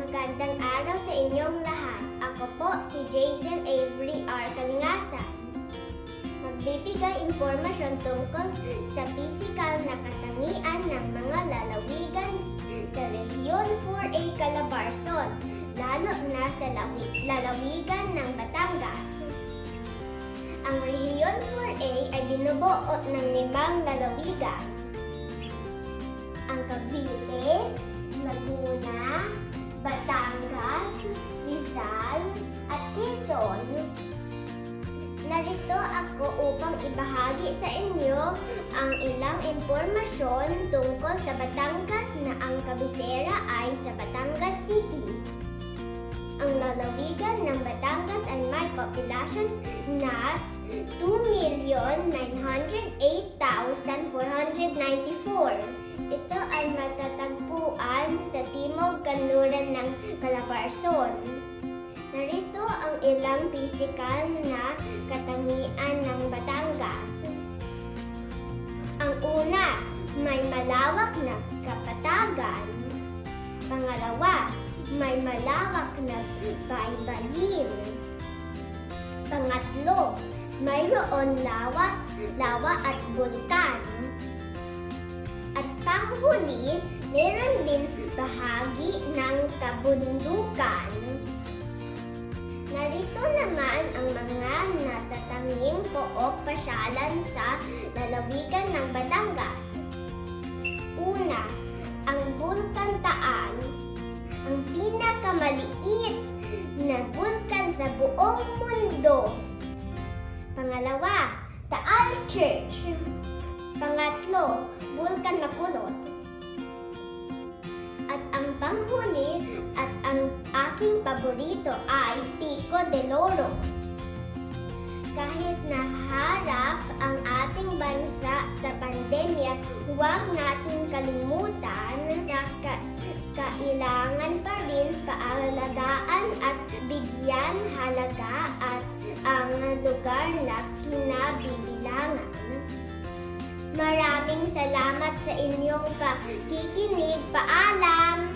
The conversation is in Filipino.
Magandang araw sa inyong lahat. Ako po si Jason Avery R. Kalingasan. Magbibigay impormasyon tungkol sa pisikal na katangian ng mga lalawigan sa Rehiyon 4A Calabarzon, lalo na sa lalawigan ng Batangas. Ang Rehiyon 4A ay binubuo ng 5 lalawigan. Ang Cavite, Laguna, Batangas, Rizal, at Quezon. Narito ako upang ibahagi sa inyo ang ilang impormasyon tungkol sa Batangas na ang kabisera ay sa Batangas City. Ang lalawigan ng Batangas ay may populasyon na 2,908,494. Ito ay matatagpuan sa timog kanluran ng Calabarzon. Narito ang ilang pisikal na katangian ng Batangas. Ang una, may malawak na kapatagan. Pangalawa, may malawak na baybayin. Pangatlo, mayroon lawa at bulkan. At panghuli, meron din bahagi ng kabundukan. Narito naman ang mga natatanging pook pasyalan sa lalawigan ng Batangas. Una, ang Bulkan Taal, ang pinakamaliit na bulkan sa buong mundo. Pangalawa, Taal Church. Pangatlo, Bulkan Makulot. At ang panghuli at ang aking paborito ay Pico de Loro. Kahit naharap ang ating bansa sa pandemya, huwag natin kalimutan na kailangan pa rin paalagaan at bigyan halaga at ang lugar na kinabibilangan. Maraming salamat sa inyong pakikinig. Paalam!